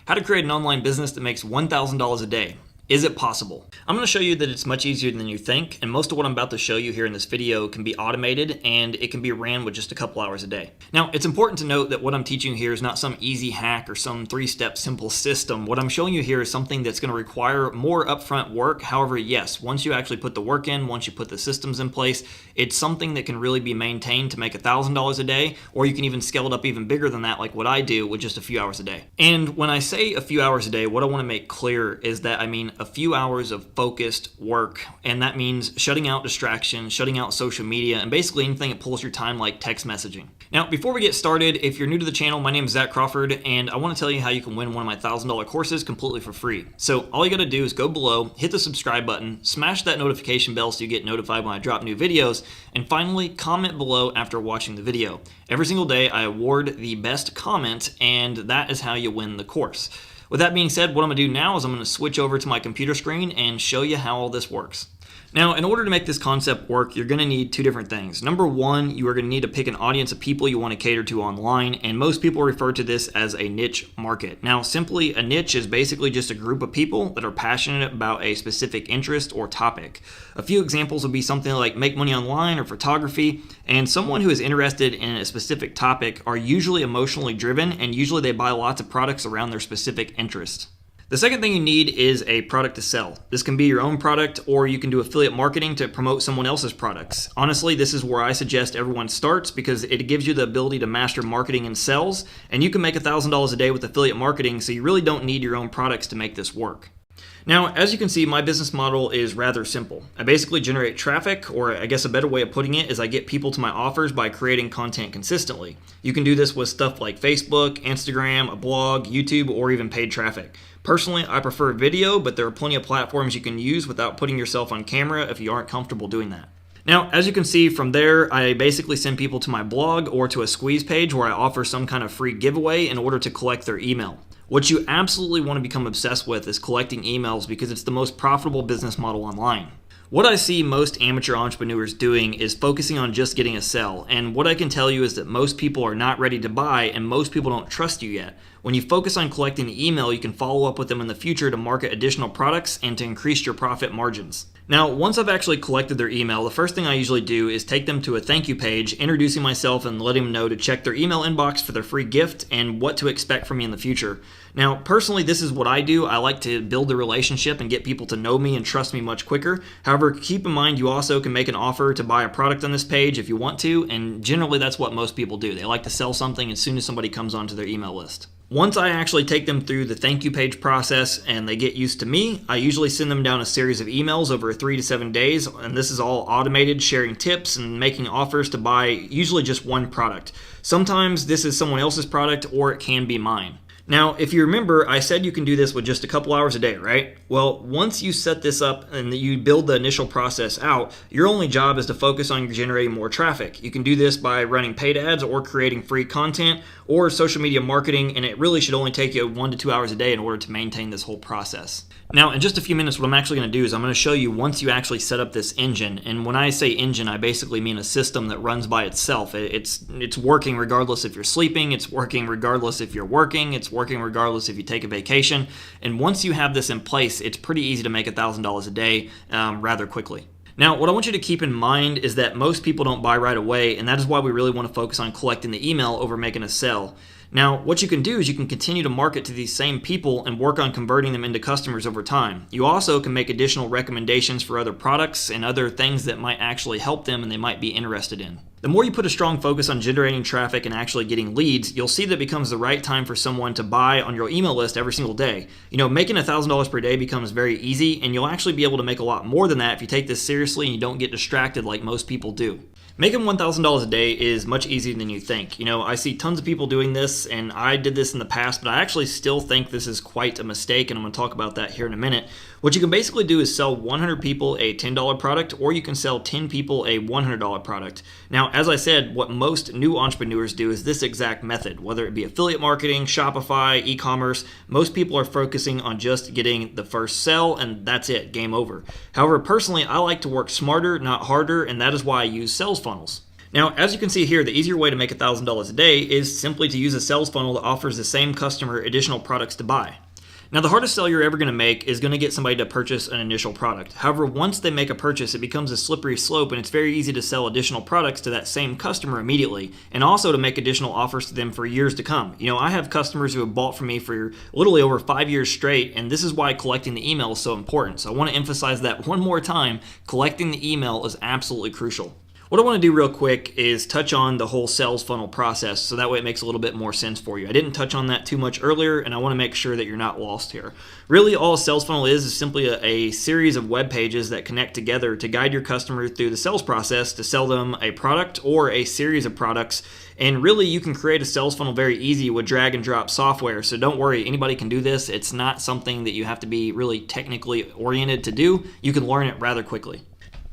How to create an online business that makes $1,000 a day. Is it possible? I'm going to show you that it's much easier than you think, and most of what I'm about to show you here in this video can be automated and it can be ran with just a couple hours a day. Now, it's important to note that what I'm teaching you here is not some easy hack or some three-step simple system. What I'm showing you here is something that's going to require more upfront work. However, yes, once you actually put the work in, once you put the systems in place, it's something that can really be maintained to make $1,000 a day, or you can even scale it up even bigger than that, like what I do with just a few hours a day. And when I say a few hours a day, what I want to make clear is that I mean a few hours of focused work, and that means shutting out distractions, shutting out social media, and basically anything that pulls your time like text messaging. Now, before we get started, if you're new to the channel, my name is Zach Crawford, and I want to tell you how you can win one of my $1,000 courses completely for free. So all you got to do is go below, hit the subscribe button, smash that notification bell so you get notified when I drop new videos, and finally comment below after watching the video. Every single day I award the best comment, and that is how you win the course. With that being said, what I'm going to do now is I'm going to switch over to my computer screen and show you how all this works. Now, in order to make this concept work, you're going to need two different things. Number one, you are going to need to pick an audience of people you want to cater to online, and most people refer to this as a niche market. Now, simply, a niche is basically just a group of people that are passionate about a specific interest or topic. A few examples would be something like make money online or photography, and someone who is interested in a specific topic are usually emotionally driven, and usually they buy lots of products around their specific interest. The second thing you need is a product to sell. This can be your own product, or you can do affiliate marketing to promote someone else's products. Honestly, this is where I suggest everyone starts because it gives you the ability to master marketing and sales, and you can make $1,000 a day with affiliate marketing, so you really don't need your own products to make this work. Now, as you can see, my business model is rather simple. I basically generate traffic, or I guess a better way of putting it is I get people to my offers by creating content consistently. You can do this with stuff like Facebook, Instagram, a blog, YouTube, or even paid traffic. Personally, I prefer video, but there are plenty of platforms you can use without putting yourself on camera if you aren't comfortable doing that. Now, as you can see from there, I basically send people to my blog or to a squeeze page where I offer some kind of free giveaway in order to collect their email. What you absolutely want to become obsessed with is collecting emails because it's the most profitable business model online. What I see most amateur entrepreneurs doing is focusing on just getting a sale, and what I can tell you is that most people are not ready to buy and most people don't trust you yet. When you focus on collecting the email, you can follow up with them in the future to market additional products and to increase your profit margins. Now, once I've actually collected their email, the first thing I usually do is take them to a thank you page, introducing myself and letting them know to check their email inbox for their free gift and what to expect from me in the future. Now, personally, this is what I do. I like to build a relationship and get people to know me and trust me much quicker. However, keep in mind you also can make an offer to buy a product on this page if you want to, and generally that's what most people do. They like to sell something as soon as somebody comes onto their email list. Once I actually take them through the thank you page process and they get used to me, I usually send them down a series of emails over 3 to 7 days, and this is all automated, sharing tips and making offers to buy usually just one product. Sometimes this is someone else's product or it can be mine. Now, if you remember, I said you can do this with just a couple hours a day, right? Well, once you set this up and you build the initial process out, your only job is to focus on generating more traffic. You can do this by running paid ads or creating free content or social media marketing, and it really should only take you 1 to 2 hours a day in order to maintain this whole process. Now, in just a few minutes, what I'm actually going to do is I'm going to show you once you actually set up this engine, and when I say engine, I basically mean a system that runs by itself. It's working regardless if you're sleeping, it's working regardless if you're working, it's working regardless if you take a vacation, and once you have this in place, it's pretty easy to make $1,000 a day rather quickly. Now, what I want you to keep in mind is that most people don't buy right away, and that is why we really want to focus on collecting the email over making a sale. Now, what you can do is you can continue to market to these same people and work on converting them into customers over time. You also can make additional recommendations for other products and other things that might actually help them and they might be interested in. The more you put a strong focus on generating traffic and actually getting leads, you'll see that it becomes the right time for someone to buy on your email list every single day. You know, making $1,000 per day becomes very easy, and you'll actually be able to make a lot more than that if you take this seriously and you don't get distracted like most people do. Making $1,000 a day is much easier than you think. You know, I see tons of people doing this, and I did this in the past, but I actually still think this is quite a mistake, and I'm going to talk about that here in a minute. What you can basically do is sell 100 people a $10 product, or you can sell 10 people a $100 product. Now, as I said, what most new entrepreneurs do is this exact method, whether it be affiliate marketing, Shopify, e-commerce. Most people are focusing on just getting the first sell, and that's it, game over. However, personally, I like to work smarter, not harder, and that is why I use sales funnels. Now, as you can see here, the easier way to make $1,000 a day is simply to use a sales funnel that offers the same customer additional products to buy. Now, the hardest sell you're ever going to make is going to get somebody to purchase an initial product. However, once they make a purchase, it becomes a slippery slope, and it's very easy to sell additional products to that same customer immediately, and also to make additional offers to them for years to come. I have customers who have bought from me for literally over 5 years straight, and this is why collecting the email is so important. So I want to emphasize that one more time. Collecting the email is absolutely crucial. What I want to do real quick is touch on the whole sales funnel process, so that way it makes a little bit more sense for you. I didn't touch on that too much earlier, and I want to make sure that you're not lost here. Really, all a sales funnel is simply a series of web pages that connect together to guide your customer through the sales process to sell them a product or a series of products. And really, you can create a sales funnel very easy with drag and drop software, so don't worry, anybody can do this. It's not something that you have to be really technically oriented to do. You can learn it rather quickly.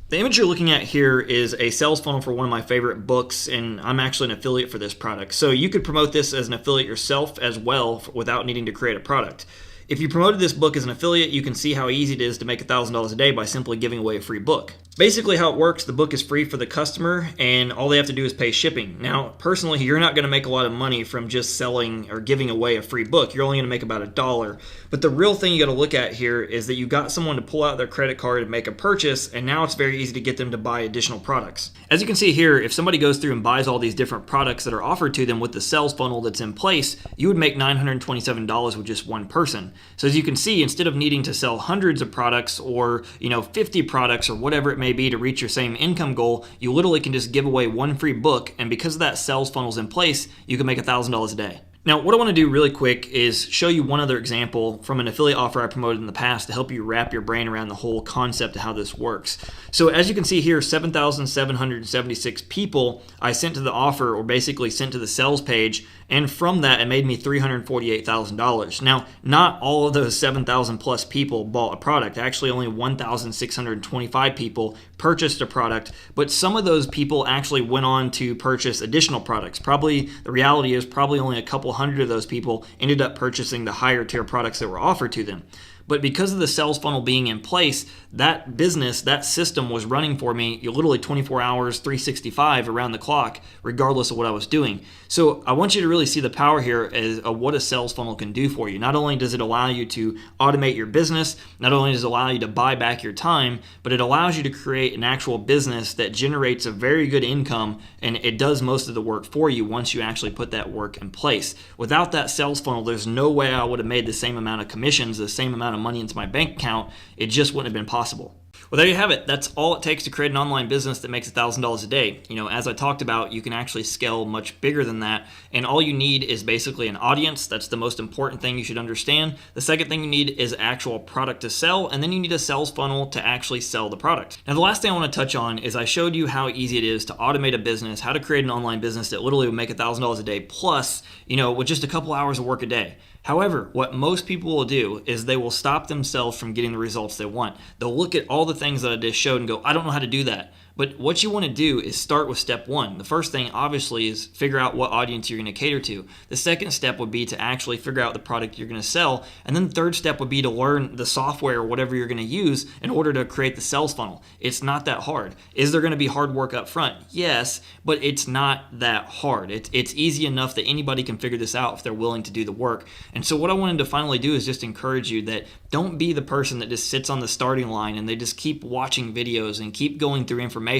The image you're looking at here is a sales funnel for one of my favorite books, and I'm actually an affiliate for this product. So you could promote this as an affiliate yourself as well without needing to create a product. If you promoted this book as an affiliate, you can see how easy it is to make $1,000 a day by simply giving away a free book. Basically how it works, the book is free for the customer and all they have to do is pay shipping. Now, personally, you're not going to make a lot of money from just selling or giving away a free book. You're only going to make about $1. But the real thing you got to look at here is that you got someone to pull out their credit card and make a purchase, and now it's very easy to get them to buy additional products. As you can see here, if somebody goes through and buys all these different products that are offered to them with the sales funnel that's in place, you would make $927 with just one person. So as you can see, instead of needing to sell hundreds of products or 50 products or whatever it may be to reach your same income goal, you literally can just give away one free book, and because of that sales funnel's in place, you can make $1,000 a day. Now, what I want to do really quick is show you one other example from an affiliate offer I promoted in the past to help you wrap your brain around the whole concept of how this works. So as you can see here, 7,776 people I sent to the offer, or basically sent to the sales page, and from that it made me $348,000. Now, not all of those 7,000 plus people bought a product. Actually, only 1,625 people purchased a product, but some of those people actually went on to purchase additional products. Probably, the reality is probably only a couple hundred of those people ended up purchasing the higher tier products that were offered to them. But because of the sales funnel being in place, that business, that system was running for me literally 24 hours, 365 around the clock, regardless of what I was doing. So I want you to really see the power here as what a sales funnel can do for you. Not only does it allow you to automate your business, not only does it allow you to buy back your time, but it allows you to create an actual business that generates a very good income, and it does most of the work for you once you actually put that work in place. Without that sales funnel, there's no way I would have made the same amount of commissions, the same amount of money into my bank account. It just wouldn't have been possible. Well, there you have it. That's all it takes to create an online business that makes $1,000 a day. As I talked about, you can actually scale much bigger than that, and all you need is basically an audience. That's the most important thing you should understand. The second thing you need is actual product to sell, and then you need a sales funnel to actually sell the product. Now, the last thing I want to touch on is I showed you how easy it is to automate a business, how to create an online business that literally would make $1,000 a day plus, with just a couple hours of work a day. However, what most people will do is they will stop themselves from getting the results they want. They'll look at all the things that I just showed and go, I don't know how to do that. But what you want to do is start with step one. The first thing, obviously, is figure out what audience you're going to cater to. The second step would be to actually figure out the product you're going to sell. And then the third step would be to learn the software or whatever you're going to use in order to create the sales funnel. It's not that hard. Is there going to be hard work up front? Yes, but it's not that hard. It's easy enough that anybody can figure this out if they're willing to do the work. And so what I wanted to finally do is just encourage you that don't be the person that just sits on the starting line and they just keep watching videos and keep going through information,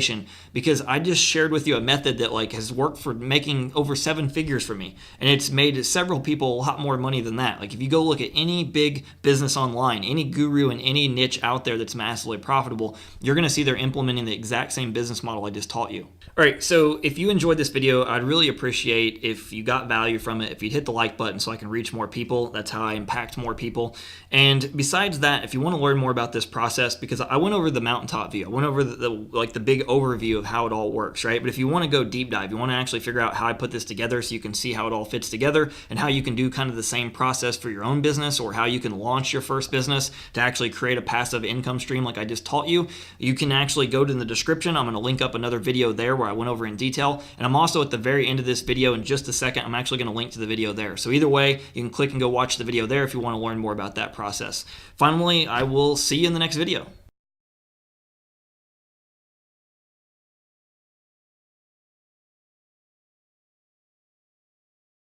because I just shared with you a method that has worked for making over 7 figures for me, and it's made several people a lot more money than that. If you go look at any big business online, any guru in any niche out there that's massively profitable, you're going to see they're implementing the exact same business model I just taught you. All right, so if you enjoyed this video, I'd really appreciate if you got value from it, if you'd hit the like button so I can reach more people. That's how I impact more people. And besides that, if you want to learn more about this process, because I went over the mountaintop view, I went over the big overview of how it all works, right? But if you want to go deep dive, you want to actually figure out how I put this together so you can see how it all fits together and how you can do kind of the same process for your own business, or how you can launch your first business to actually create a passive income stream like I just taught you, you can actually go to the description. I'm going to link up another video there where I went over in detail. And I'm also at the very end of this video in just a second, I'm actually going to link to the video there. So either way, you can click and go watch the video there if you want to learn more about that process. Finally, I will see you in the next video.